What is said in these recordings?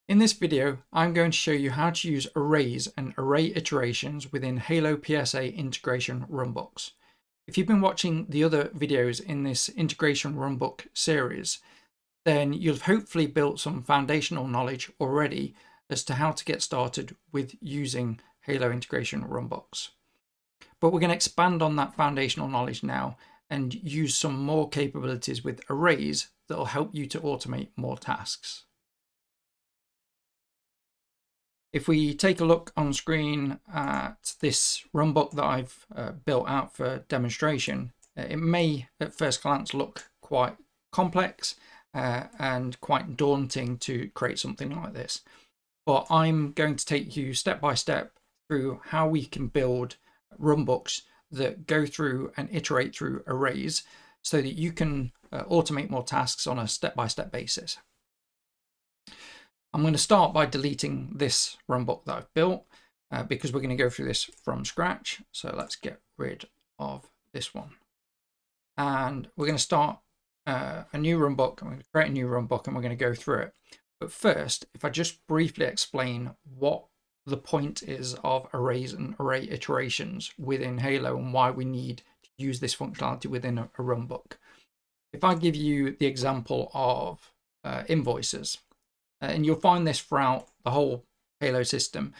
In this video, I'm going to show you how to use arrays and array iterations within HaloPSA integration runbooks. If you've been watching the other videos in this integration runbook series, then you've hopefully built some foundational knowledge already as to how to get started with using Halo integration runbooks. But we're going to expand on that foundational knowledge now and use some more capabilities with arrays that will help you to automate more tasks. If we take a look on screen at this runbook that I've built out for demonstration, it may at first glance look quite complex and quite daunting to create something like this. But I'm going to take you step by step through how we can build runbooks that go through and iterate through arrays so that you can automate more tasks on a step-by-step basis. I'm going to start by deleting this runbook that I've built because we're going to go through this from scratch. So let's get rid of this one. And we're going to start a new runbook. I'm going to create a new runbook and we're going to go through it. But first, if I just briefly explain what the point is of arrays and array iterations within Halo and why we need to use this functionality within a runbook. If I give you the example of invoices, and you'll find this throughout the whole Halo system,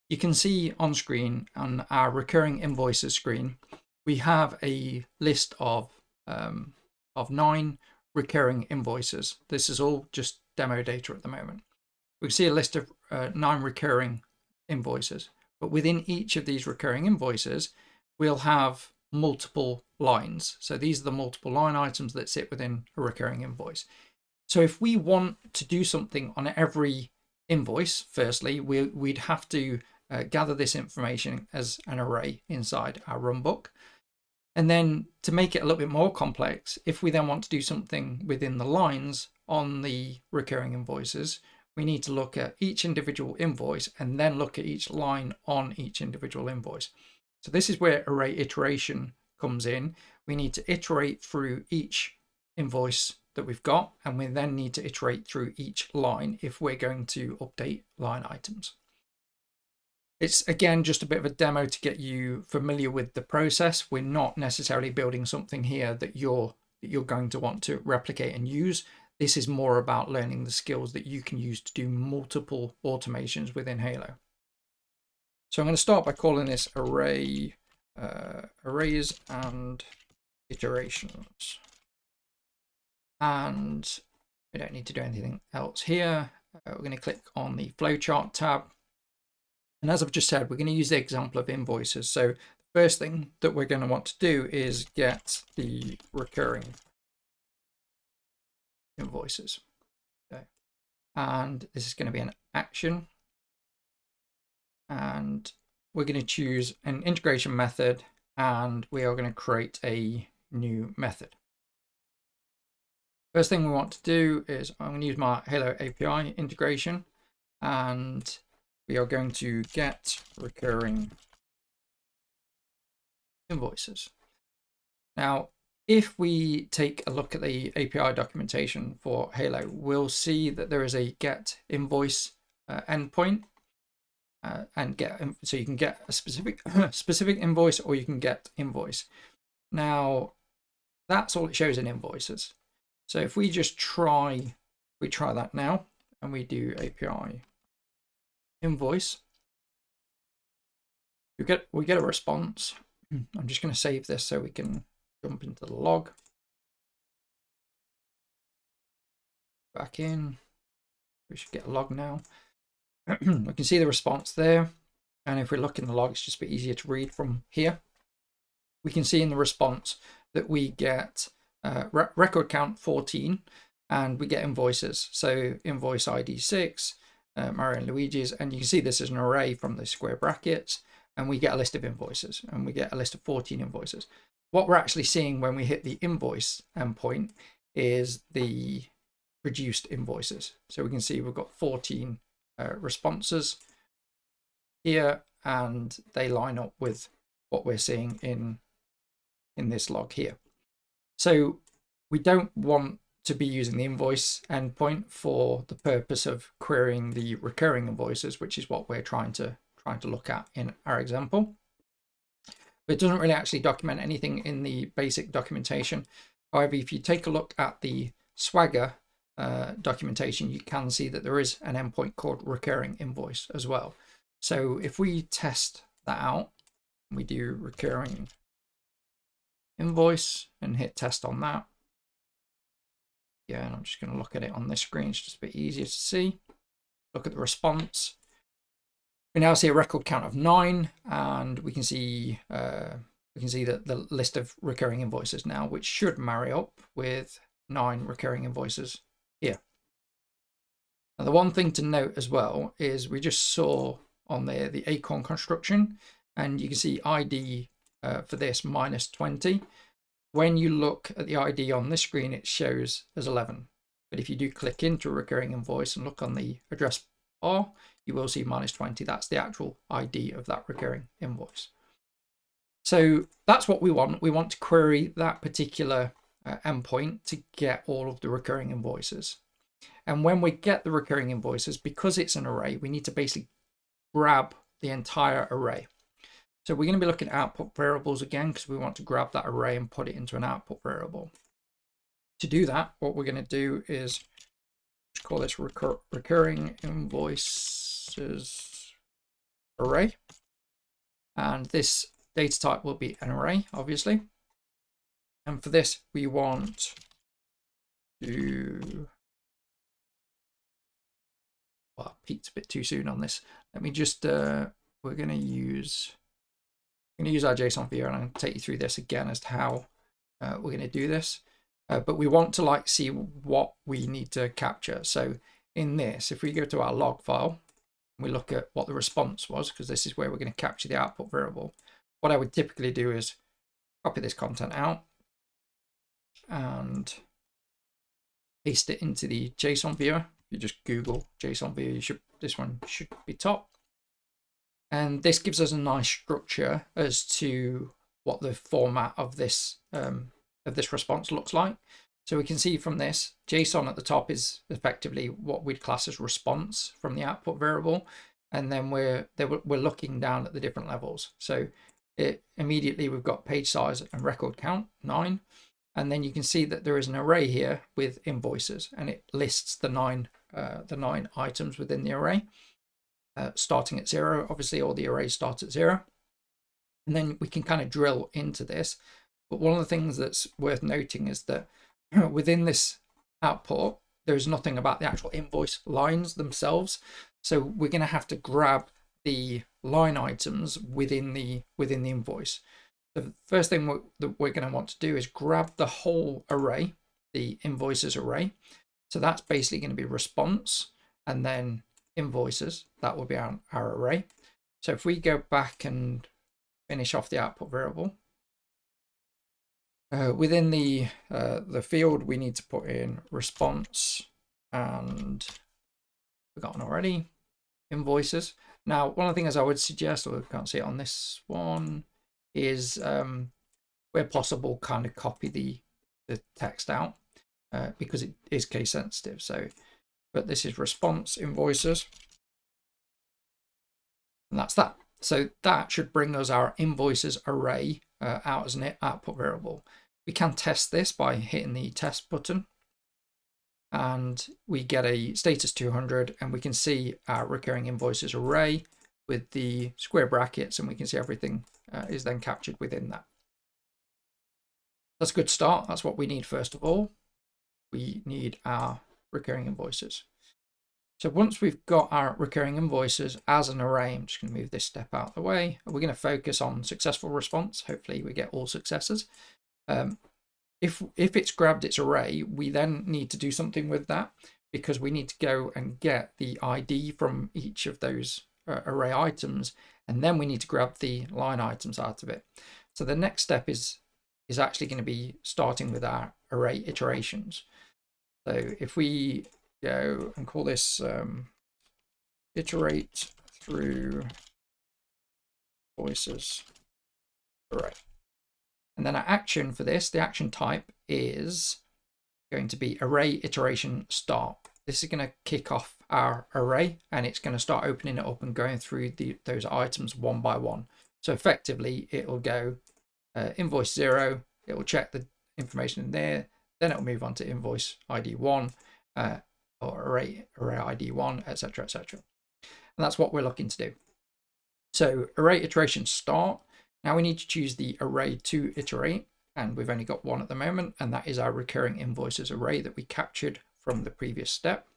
you can see on screen on our recurring invoices screen, we have a list of 9 recurring invoices. This is all just demo data at the moment. We can see a list of 9 recurring invoices, but within each of these recurring invoices, we'll have multiple lines. So these are the multiple line items that sit within a recurring invoice. So if we want to do something on every invoice, firstly, we'd have to gather this information as an array inside our runbook. And then to make it a little bit more complex, if we then want to do something within the lines on the recurring invoices, we need to look at each individual invoice and then look at each line on each individual invoice. So this is where array iteration comes in. We need to iterate through each invoice that we've got, and we then need to iterate through each line if we're going to update line items. It's again just a bit of a demo to get you familiar with the process. We're not necessarily building something here that you're going to want to replicate and use. This is more about learning the skills that you can use to do multiple automations within Halo. So I'm going to start by calling this arrays and iterations. And we don't need to do anything else here. We're going to click on the flowchart tab. And as I've just said, we're going to use the example of invoices. So the first thing that we're going to want to do is get the recurring invoices. Okay. And this is going to be an action. And we're going to choose an integration method, and we are going to create a new method. First thing we want to do is I'm going to use my Halo API integration, and we are going to get recurring invoices. Now, if we take a look at the API documentation for Halo, we'll see that there is a get invoice endpoint, and so you can get a specific invoice, or you can get invoice. Now, that's all it shows in invoices. So if we just try that now, and we do API invoice, we get a response. I'm just going to save this so we can jump into the log. Back in. We should get a log now. We can see the response there. And if we look in the log, it's just a bit easier to read from here. We can see in the response that we get record count 14, and we get invoices. So invoice ID 6, Mario and Luigi's, and you can see this is an array from the square brackets, and we get a list of invoices, and we get a list of 14 invoices. What we're actually seeing when we hit the invoice endpoint is the produced invoices. So we can see we've got 14 responses here, and they line up with what we're seeing in this log here. So we don't want to be using the invoice endpoint for the purpose of querying the recurring invoices, which is what we're trying to look at in our example. But it doesn't really actually document anything in the basic documentation. However, if you take a look at the Swagger documentation, you can see that there is an endpoint called recurring invoice as well. So if we test that out, we do recurring invoice and hit test on that. Yeah, and I'm just going to look at it on this screen. It's just a bit easier to see. Look at the response. We now see a record count of 9, and we can see that the list of recurring invoices now, which should marry up with 9 recurring invoices here. Now, the one thing to note as well is we just saw on there the acorn construction, and you can see ID for this -20. When you look at the ID on this screen, it shows as 11. But if you do click into a recurring invoice and look on the address bar, you will see -20. That's the actual ID of that recurring invoice. So that's what we want. We want to query that particular endpoint to get all of the recurring invoices. And when we get the recurring invoices, because it's an array, we need to basically grab the entire array. So we're going to be looking at output variables again, because we want to grab that array and put it into an output variable. To do that, what we're going to do is call this recurring invoices array. And this data type will be an array, obviously. And for this, we want to... Well, I peaked a bit too soon on this. Let me just... we're going to use our JSON viewer, and I'm going to take you through this again as to how we're going to do this. But we want to see what we need to capture. So in this, if we go to our log file, we look at what the response was, because this is where we're going to capture the output variable. What I would typically do is copy this content out and paste it into the JSON viewer. If you just Google JSON viewer, this one should be top. And this gives us a nice structure as to what the format of this response looks like. So we can see from this, JSON at the top is effectively what we'd class as response from the output variable. And then we're looking down at the different levels. So immediately we've got page size and record count, 9. And then you can see that there is an array here with invoices, and it lists the nine items within the array. Starting at 0, obviously all the arrays start at 0. And then we can kind of drill into this. But one of the things that's worth noting is that within this output, there's nothing about the actual invoice lines themselves. So we're going to have to grab the line items within the invoice. The first thing that we're going to want to do is grab the whole array, the invoices array. So that's basically going to be response and then invoices. That will be our array. So if we go back and finish off the output variable, within the field, we need to put in response and, forgotten already, invoices. Now, one of the things I would suggest, or I can't see it on this one, is where possible, kind of copy the text out because it is case sensitive. So, but this is response invoices, and that's that. So that should bring us our invoices array out as an output variable. We can test this by hitting the test button, and we get a status 200, and we can see our recurring invoices array with the square brackets, and we can see everything is then captured within that. That's a good start. That's what we need first of all. We need our recurring invoices. So once we've got our recurring invoices as an array, I'm just going to move this step out of the way. We're going to focus on successful response. Hopefully we get all successes. If it's grabbed its array, we then need to do something with that, because we need to go and get the ID from each of those array items, and then we need to grab the line items out of it. So the next step is actually going to be starting with our array iterations. So if we go and call this iterate through voices array. And then our action for this, the action type is going to be array iteration start. This is going to kick off our array, and it's going to start opening it up and going through those items one by one. So effectively, it'll go invoice 0, it will check the information in there, then it'll move on to invoice ID 1, or array ID 1, etc., etc. And that's what we're looking to do. So array iteration start. Now we need to choose the array to iterate, and we've only got one at the moment, and that is our recurring invoices array that we captured from the previous step.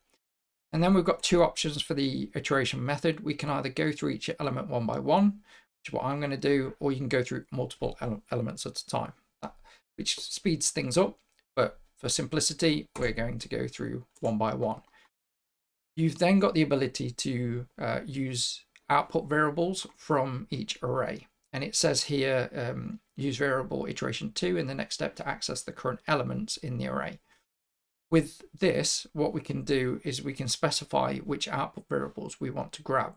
And then we've got two options for the iteration method. We can either go through each element one by one, which is what I'm going to do, or you can go through multiple elements at a time, which speeds things up. But for simplicity, we're going to go through one by one. You've then got the ability to use output variables from each array. And it says here, use variable iteration 2 in the next step to access the current elements in the array. With this, what we can do is we can specify which output variables we want to grab.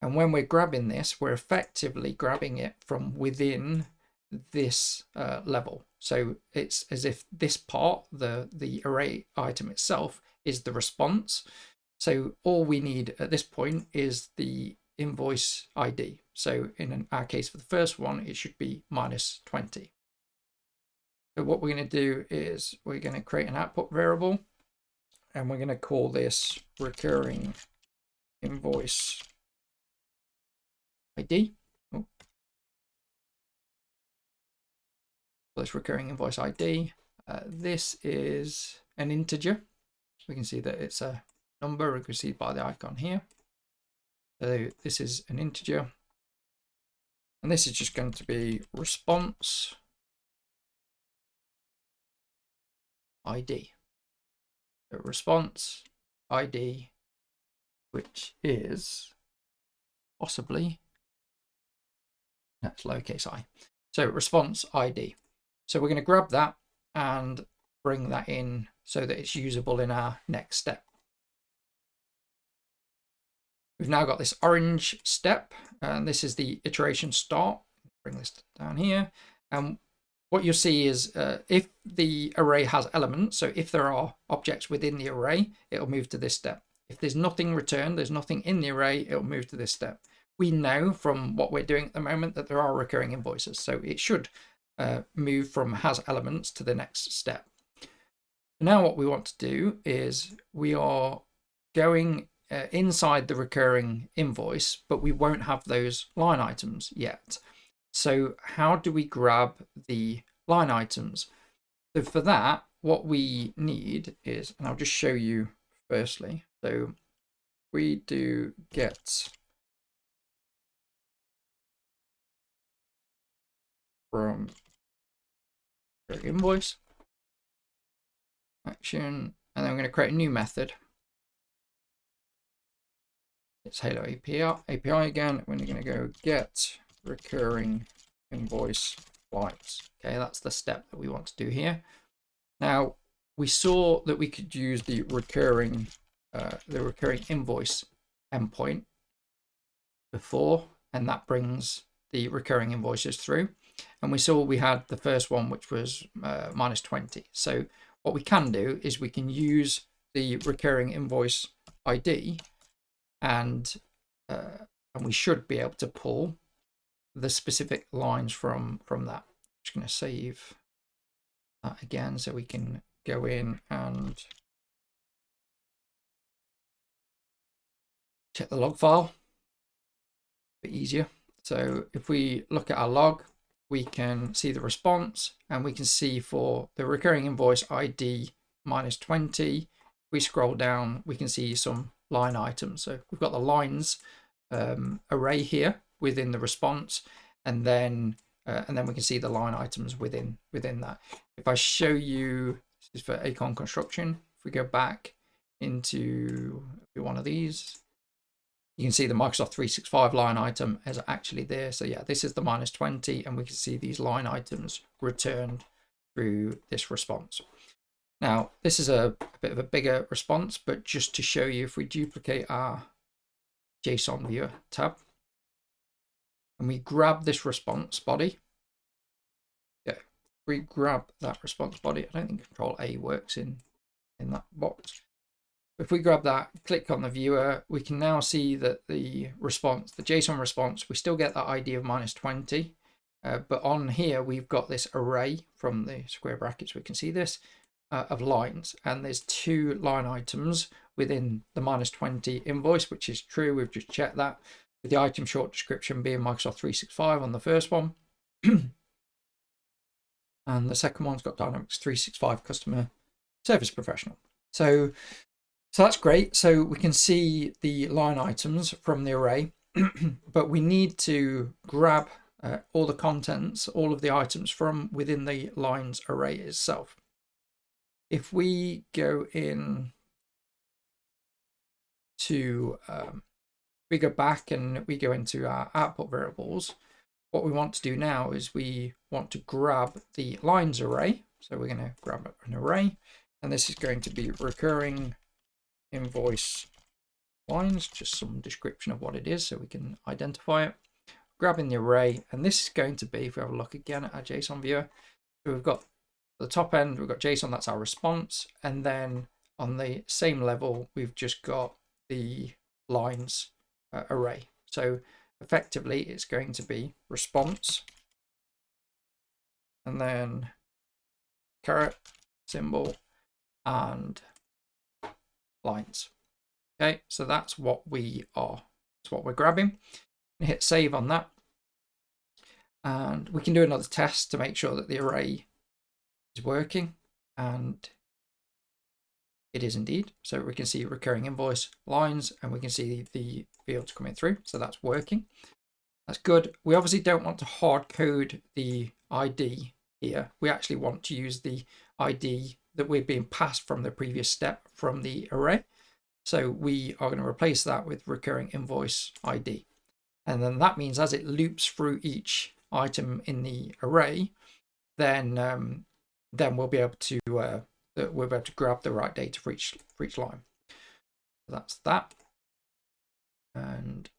And when we're grabbing this, we're effectively grabbing it from within this level. So it's as if this part, the array item itself, is the response. So all we need at this point is the invoice ID. So in our case for the first one, it should be -20. So what we're going to do is we're going to create an output variable, and we're going to call this recurring invoice ID. Oh. This recurring invoice ID. This is an integer. We can see that it's a number. We can see it by the icon here. So this is an integer, and this is just going to be response ID. So response ID, which is possibly, that's lowercase I. So response ID. So we're going to grab that and bring that in so that it's usable in our next step. We've now got this orange step, and this is the iteration start. Bring this down here, and what you'll see is if the array has elements, so if there are objects within the array, it'll move to this step. If there's nothing returned, there's nothing in the array, it'll move to this step. We know from what we're doing at the moment that there are recurring invoices, so it should move from has elements to the next step. Now what we want to do is we are going inside the recurring invoice, but we won't have those line items yet. So how do we grab the line items? So for that, what we need is, and I'll just show you firstly. So we do get from invoice action, and then I'm going to create a new method. It's HaloPSA again. We're going to go get recurring invoice flights. Okay, that's the step that we want to do here. Now we saw that we could use the recurring invoice endpoint before, and that brings the recurring invoices through. And we saw we had the first one, which was -20. So what we can do is we can use the recurring invoice ID, and we should be able to pull the specific lines from that. I'm just going to save that again so we can go in and check the log file a bit easier. So if we look at our log, we can see the response, and we can see for the recurring invoice ID -20, if we scroll down, we can see some line items. So we've got the lines array here within the response, and then we can see the line items within that. If I show you, this is for Acorn Construction, if we go back into one of these, you can see the Microsoft 365 line item is actually there. So yeah, this is the -20, and we can see these line items returned through this response. Now, this is a bit of a bigger response, but just to show you, if we duplicate our JSON viewer tab, and we grab this response body, yeah, we grab that response body, I don't think Control A works in that box. If we grab that, click on the viewer, we can now see that the response, the JSON response, we still get that ID of -20. But on here, we've got this array from the square brackets. We can see this of lines, and there's 2 line items within the -20 invoice, which is true. We've just checked that, with the item short description being Microsoft 365 on the first one. And the second one's got Dynamics 365 Customer Service Professional. So that's great. So we can see the line items from the array, but we need to grab all the contents, all of the items from within the lines array itself. If we go in to, we go back and we go into our output variables, what we want to do now is we want to grab the lines array. So we're going to grab an array, and this is going to be recurring invoice lines, just some description of what it is so we can identify it. Grabbing the array, and this is going to be, if we have a look again at our JSON viewer, so we've got at the top end, we've got JSON, that's our response, and then on the same level, we've just got the lines array. So effectively, it's going to be response, and then caret symbol and lines. Okay, so that's what we're grabbing. Hit save on that, and we can do another test to make sure that the array is working, and it is indeed. So we can see recurring invoice lines, and we can see the fields coming through, so that's working. That's good. We obviously don't want to hard code the ID here. We actually want to use the ID that we're being passed from the previous step from the array. So we are going to replace that with recurring invoice ID. And then that means as it loops through each item in the array, then we'll be able to grab the right data for each line. So that's that, and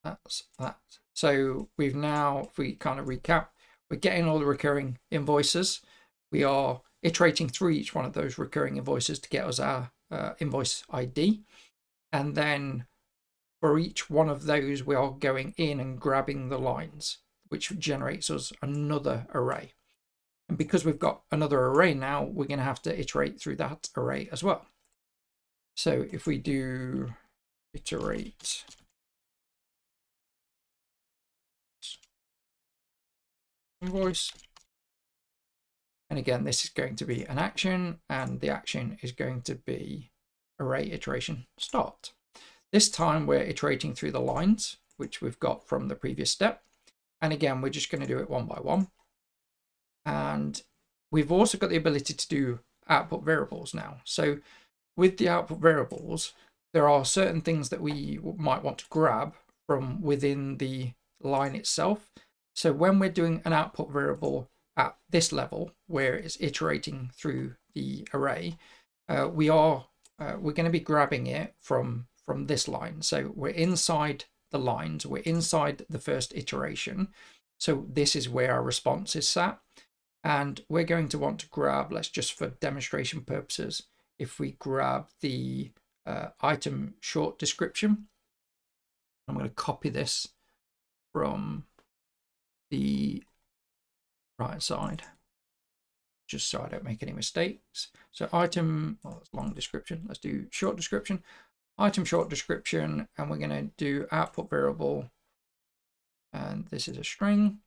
that's that. So we've now, if we kind of recap, we're getting all the recurring invoices. We are iterating through each one of those recurring invoices to get us our invoice ID, and then for each one of those, we are going in and grabbing the lines, which generates us another array. And because we've got another array now, we're going to have to iterate through that array as well. So if we do iterate invoice, and again, this is going to be an action, and the action is going to be array iteration start. This time we're iterating through the lines, which we've got from the previous step. And again, we're just going to do it one by one. And we've also got the ability to do output variables now. So with the output variables, there are certain things that we might want to grab from within the line itself. So when we're doing an output variable at this level, where it's iterating through the array, we're going to be grabbing it from this line. So we're inside the lines, we're inside the first iteration. So this is where our response is sat. And we're going to want to grab, let's just for demonstration purposes, if we grab the item short description, I'm going to copy this from the right side, just so I don't make any mistakes. So item, well, that's long description. Let's do short description. Item short description, and we're going to do output variable, and this is a string,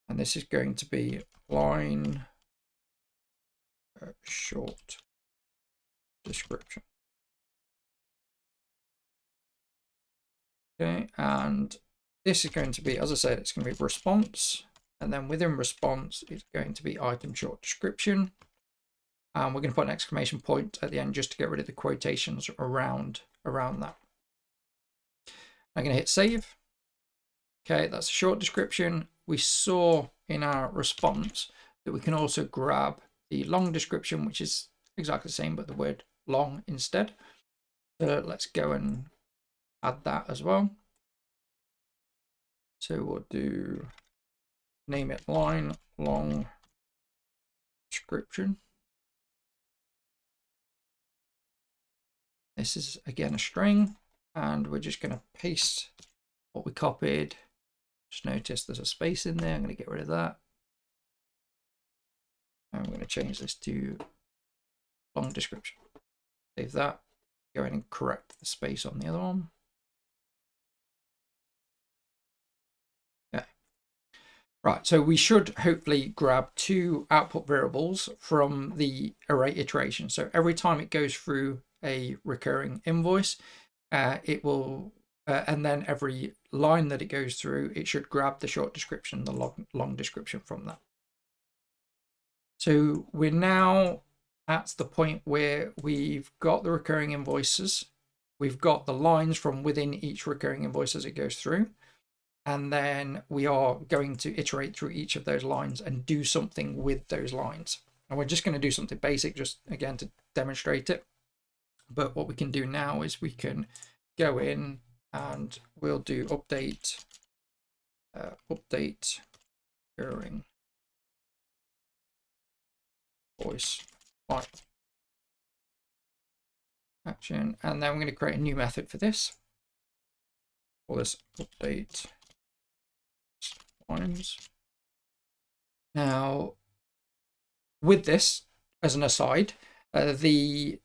and this is going to be line short description. Okay, and this is going to be, as I said, it's going to be response, and then within response, it's going to be item short description. And we're going to put an exclamation point at the end just to get rid of the quotations around that. I'm going to hit save. Okay, that's a short description. We saw in our response that we can also grab the long description, which is exactly the same, but the word long instead. So let's go and add that as well. So we'll do, name it line long description. This is again a string, and we're just going to paste what we copied. Just notice there's a space in there. I'm going to get rid of that. And I'm going to change this to long description. Save that. Go ahead and correct the space on the other one. Right, so we should hopefully grab two output variables from the array iteration. So every time it goes through a recurring invoice, it will, and then every line that it goes through, it should grab the short description, the long description from that. So we're now at the point where we've got the recurring invoices, we've got the lines from within each recurring invoice as it goes through. And then we are going to iterate through each of those lines and do something with those lines. And we're just going to do something basic, just again to demonstrate it. But what we can do now is we can go in and we'll do update recurring voice line action. And then we're going to create a new method for this. Call this update lines. Now, with this, as an aside, the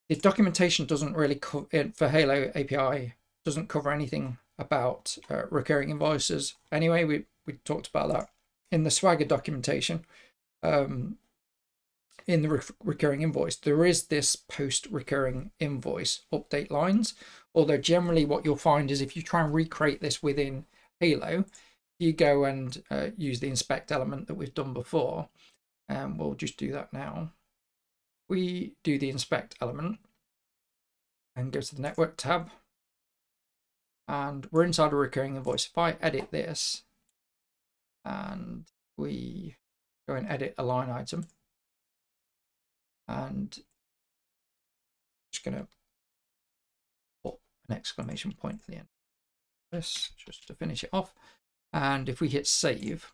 documentation doesn't really cover, for Halo API, doesn't cover anything about recurring invoices. Anyway, we talked about that in the Swagger documentation. In the recurring invoice, there is this post recurring invoice update lines. Although generally what you'll find is if you try and recreate this within Halo, you go and use the inspect element that we've done before, and we'll just do that now. We do the inspect element and go to the network tab, and we're inside a recurring invoice. If I edit this and we go and edit a line item, and just going to put an exclamation point at the end of this just to finish it off. And if we hit save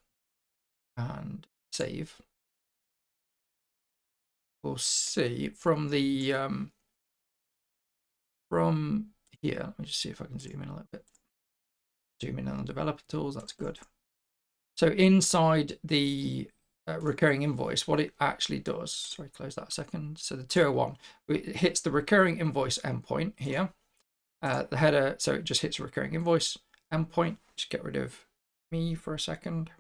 and save, we'll see from the from here. Let me just see if I can zoom in a little bit. Zoom in on the developer tools. That's good. So inside the recurring invoice, what it actually does. Sorry, close that a second. So the 201, it hits the recurring invoice endpoint here. The header, so it just hits a recurring invoice endpoint. Just get rid of me for a second.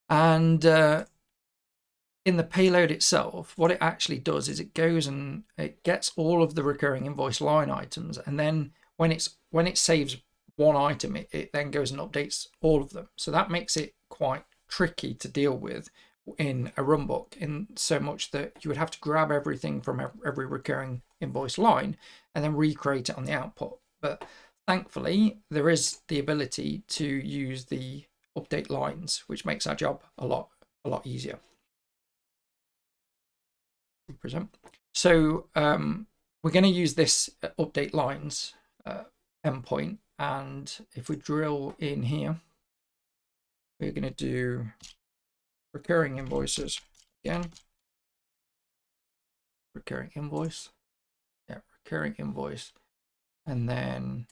And in the payload itself, what it actually does is it goes and it gets all of the recurring invoice line items, and then when it saves one item, it then goes and updates all of them. So that makes it quite tricky to deal with in a runbook, in so much that you would have to grab everything from every recurring invoice line and then recreate it on the output. But thankfully, there is the ability to use the update lines, which makes our job a lot easier. So we're going to use this update lines endpoint, and if we drill in here, we're going to do recurring invoices again. Recurring invoice, yeah, recurring invoice, and then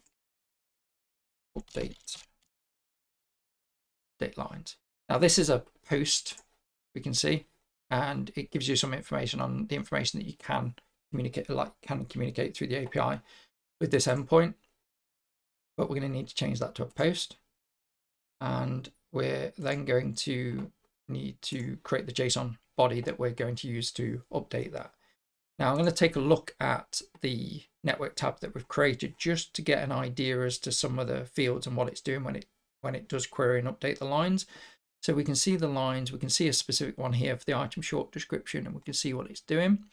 update lines. Now this is a post, we can see, and it gives you some information on the information that you can communicate through the API with this endpoint. But we're going to need to change that to a post, and we're then going to need to create the JSON body that we're going to use to update that. Now I'm going to take a look at the network tab that we've created just to get an idea as to some of the fields and what it's doing when it does query and update the lines. So we can see the lines, we can see a specific one here for the item short description, and we can see what it's doing.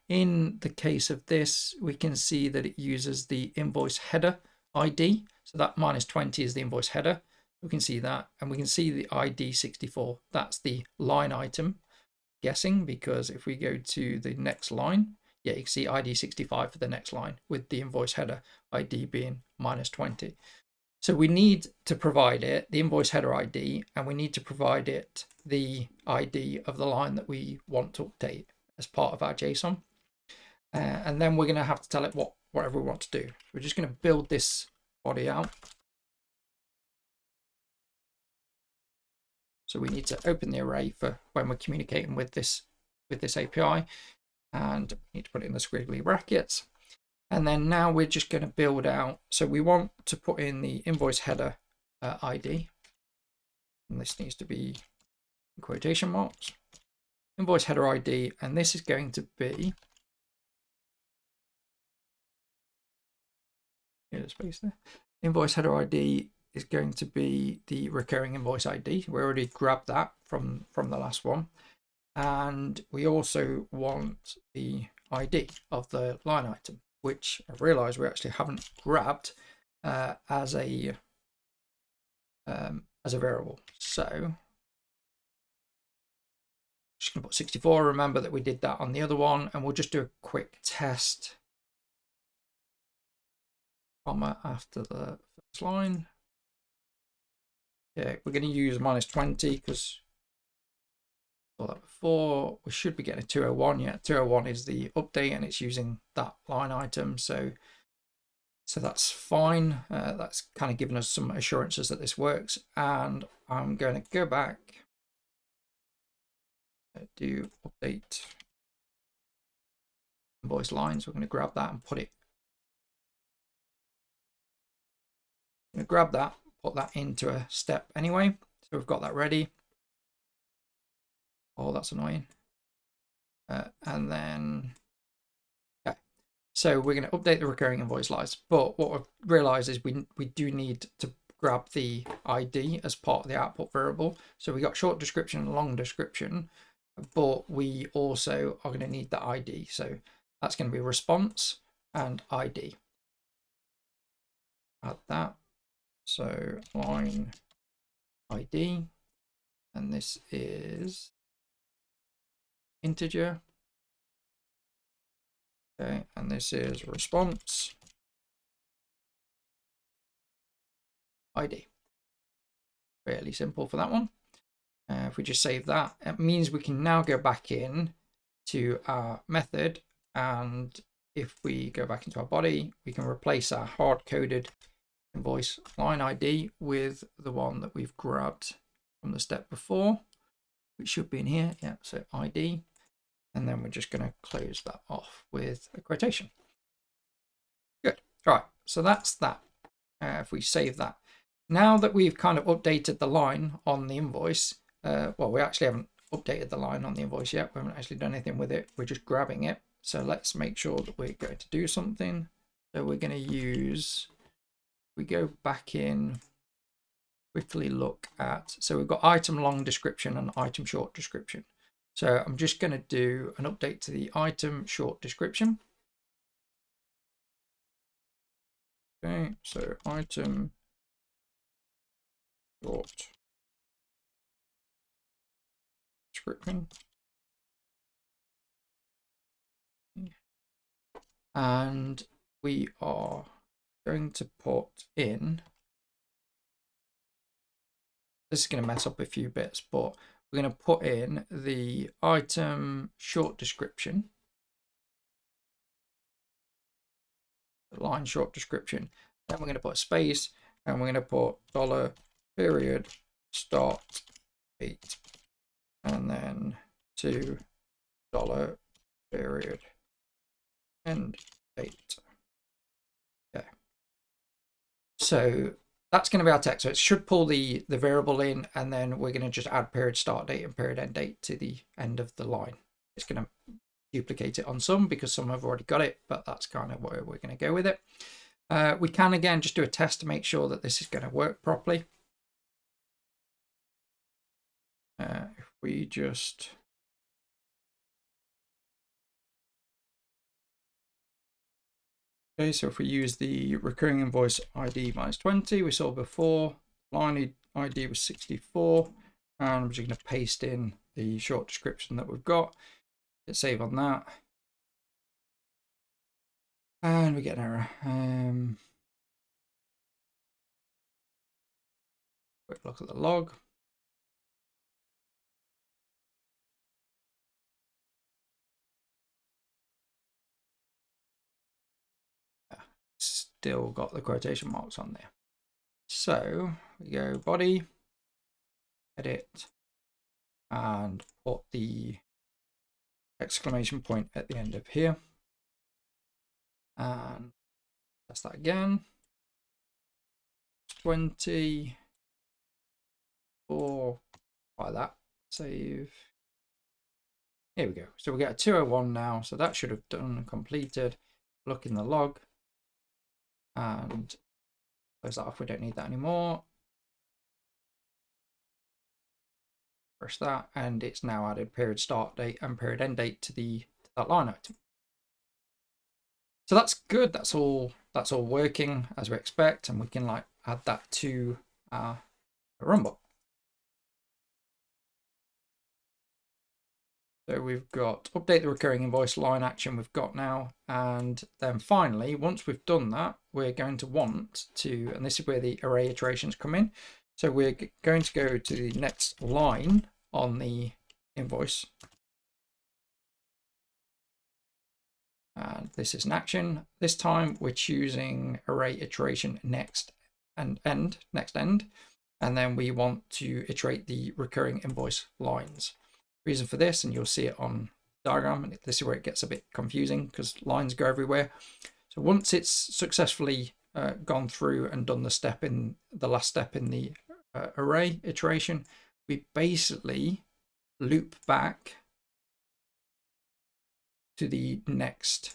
In the case of this, we can see that it uses the invoice header ID. So that -20 is the invoice header. We can see that, and we can see the ID 64. That's the line item, guessing, because if we go to the next line, yeah, you can see ID 65 for the next line with the invoice header ID being -20. So we need to provide it the invoice header ID, and we need to provide it the ID of the line that we want to update as part of our JSON. And then we're going to have to tell it whatever we want to do. We're just going to build this body out. So we need to open the array for when we're communicating with this API, and we need to put it in the squiggly brackets. And then now we're just going to build out. So we want to put in the invoice header ID, and this needs to be in quotation marks. Invoice header ID, and this is going to be space there. Invoice header ID is going to be the recurring invoice ID. We already grabbed that from the last one, and we also want the ID of the line item, which I realize we actually haven't grabbed as a variable. So just gonna put 64. Remember that we did that on the other one, and we'll just do a quick test. Comma after the first line. Yeah, we're going to use -20 because I saw that before. We should be getting a 201. Yeah, 201 is the update, and it's using that line item. So that's fine. That's kind of given us some assurances that this works. And I'm going to go back, do update invoice lines. We're going to grab that and put it. I'm going to grab that, put that into a step anyway. So we've got that ready. Oh, that's annoying. And then, okay. So we're going to update the recurring invoice lines. But what I've realized is we do need to grab the ID as part of the output variable. So we got short description and long description, but we also are going to need the ID. So that's going to be response and ID. Add that. So line ID, and this is integer. Okay, and this is response ID. Fairly simple for that one. If we just save that, it means we can now go back in to our method, and if we go back into our body, we can replace our hard-coded invoice line ID with the one that we've grabbed from the step before, which should be in here. Yeah, so ID, and then we're just going to close that off with a quotation. Good. All right, so that's that. If we save that, now that we've kind of updated the line on the invoice, well, we actually haven't updated the line on the invoice yet. We haven't actually done anything with it. We're just grabbing it. So let's make sure that we're going to do something. So we're going to use, we go back in, quickly look at, so we've got item long description and item short description. So I'm just going to do an update to the item short description. Okay, so item short description. And we are going to put in, this is going to mess up a few bits, but we're going to put in the item short description, the line short description. Then we're going to put a space, and we're going to put $period start date, and then $period end date. Okay. So that's going to be our text. So it should pull the variable in, and then we're going to just add period start date and period end date to the end of the line. It's going to duplicate it on some because some have already got it, but that's kind of where we're going to go with it. We can again just do a test to make sure that this is going to work properly. If we just okay, so if we use the recurring invoice ID -20, we saw before, line ID was 64, and I'm just going to paste in the short description that we've got. Hit save on that, and we get an error. Quick look at the log. Still got the quotation marks on there. So we go body, edit, and put the exclamation point at the end of here. And that's that again. 20 or like that. Save. Here we go. So we get a 201 now. So that should have done and completed. Look in the log and close that off. We don't need that anymore. Press that, and it's now added period start date and period end date to that line item. So that's good. That's all working as we expect, and we can like add that to our runbook. So we've got update the recurring invoice line action we've got now. And then finally, once we've done that, we're going to want to, and this is where the array iterations come in. So we're going to go to the next line on the invoice. And this is an action. This time we're choosing array iteration next and end, next end. And then we want to iterate the recurring invoice lines. Reason for this, and you'll see it on the diagram, and this is where it gets a bit confusing because lines go everywhere. So once it's successfully gone through and done the last step in the array iteration, we basically loop back to the next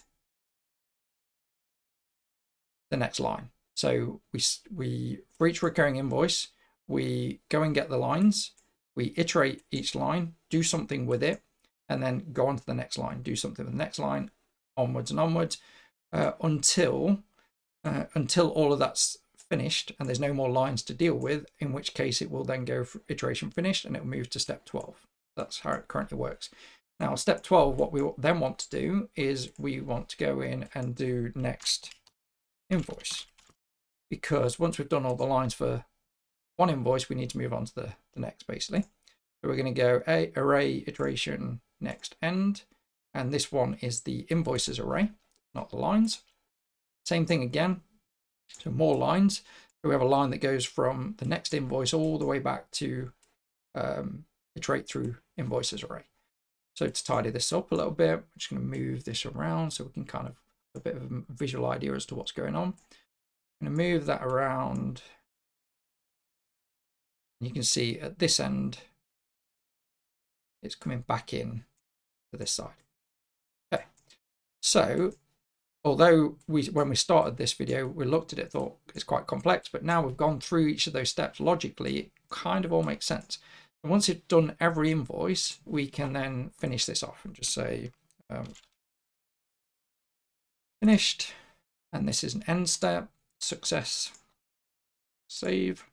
line. So we for each recurring invoice, we go and get the lines. We iterate each line, do something with it, and then go on to the next line, do something with the next line, onwards and onwards, until all of that's finished and there's no more lines to deal with, in which case it will then go for iteration finished and it will move to step 12. That's how it currently works. Now, step 12, what we then want to do is we want to go in and do next invoice, because once we've done all the lines for one invoice, we need to move on to the next, basically. So we're going to go array iteration next end, and this one is the invoices array, not the lines. Same thing again, so more lines. So we have a line that goes from the next invoice all the way back to iterate through invoices array. So to tidy this up a little bit, I'm just going to move this around so we can kind of have a bit of a visual idea as to what's going on. I'm going to move that around. You can see at this end, it's coming back in to this side. Okay, so although when we started this video, we looked at it, thought it's quite complex, but now we've gone through each of those steps logically, it kind of all makes sense. And once it's done every invoice, we can then finish this off and just say finished. And this is an end step, success, save.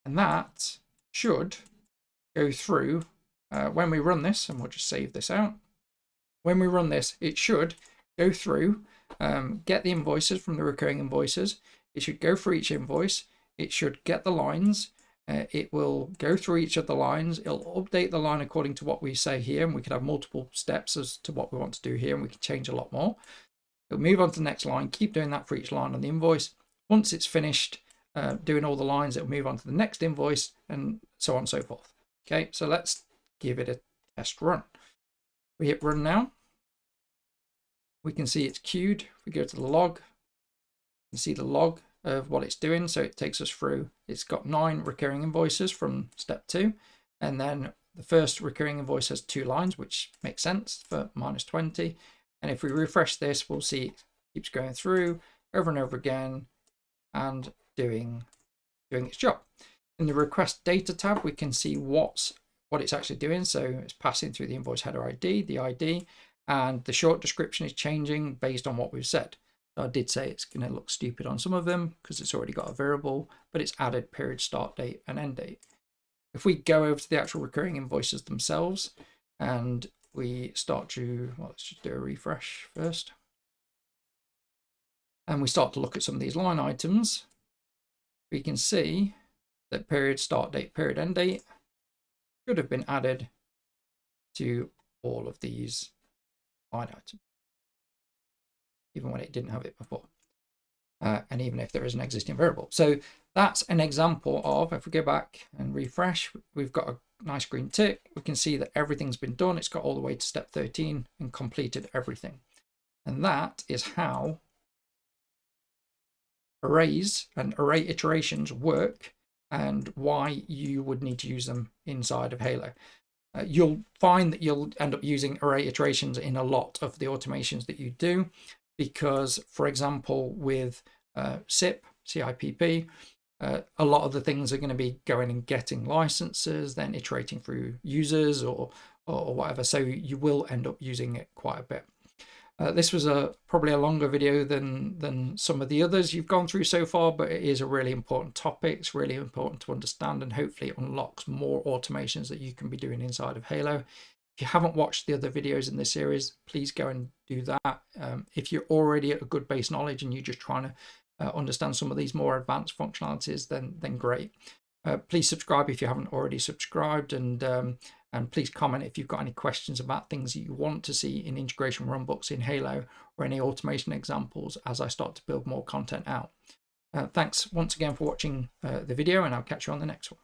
And that should go through when we run this, and we'll just save this out. When we run this, it should go through, get the invoices from the recurring invoices. It should go through each invoice. It should get the lines. It will go through each of the lines. It'll update the line according to what we say here, and we could have multiple steps as to what we want to do here, and we can change a lot more. It'll move on to the next line, keep doing that for each line on the invoice. Once it's finished doing all the lines, it'll move on to the next invoice, and so on and so forth. Okay, so let's give it a test run. We hit run now. We can see it's queued. If we go to the log, you can see the log of what it's doing. So it takes us through, it's got 9 recurring invoices from step 2. And then the first recurring invoice has 2 lines, which makes sense for -20. And if we refresh this, we'll see it keeps going through over and over again and doing its job. In the request data tab, we can see what it's actually doing. So it's passing through the invoice header ID, the ID, and the short description is changing based on what we've said. So I did say it's going to look stupid on some of them because it's already got a variable, but it's added period start date and end date. If we go over to the actual recurring invoices themselves and we start to, well, let's just do a refresh first. And we start to look at some of these line items, we can see that period start date, period end date should have been added to all of these line items, even when it didn't have it before. And even if there is an existing variable. So that's an example of, if we go back and refresh, we've got a nice green tick. We can see that everything's been done. It's got all the way to step 13 and completed everything. And that is how arrays and array iterations work and why you would need to use them inside of Halo. You'll find that you'll end up using array iterations in a lot of the automations that you do, because, for example, with CIP, a lot of the things are going to be going and getting licenses, then iterating through users or whatever. So you will end up using it quite a bit. This was probably a longer video than some of the others you've gone through so far, but it is a really important topic. It's really important to understand, and hopefully it unlocks more automations that you can be doing inside of Halo. If you haven't watched the other videos in this series, please go and do that. If you're already at a good base knowledge and you're just trying to understand some of these more advanced functionalities, then great. Please subscribe if you haven't already subscribed, and please comment if you've got any questions about things you want to see in integration runbooks in Halo, or any automation examples as I start to build more content out. Thanks once again for watching the video, and I'll catch you on the next one.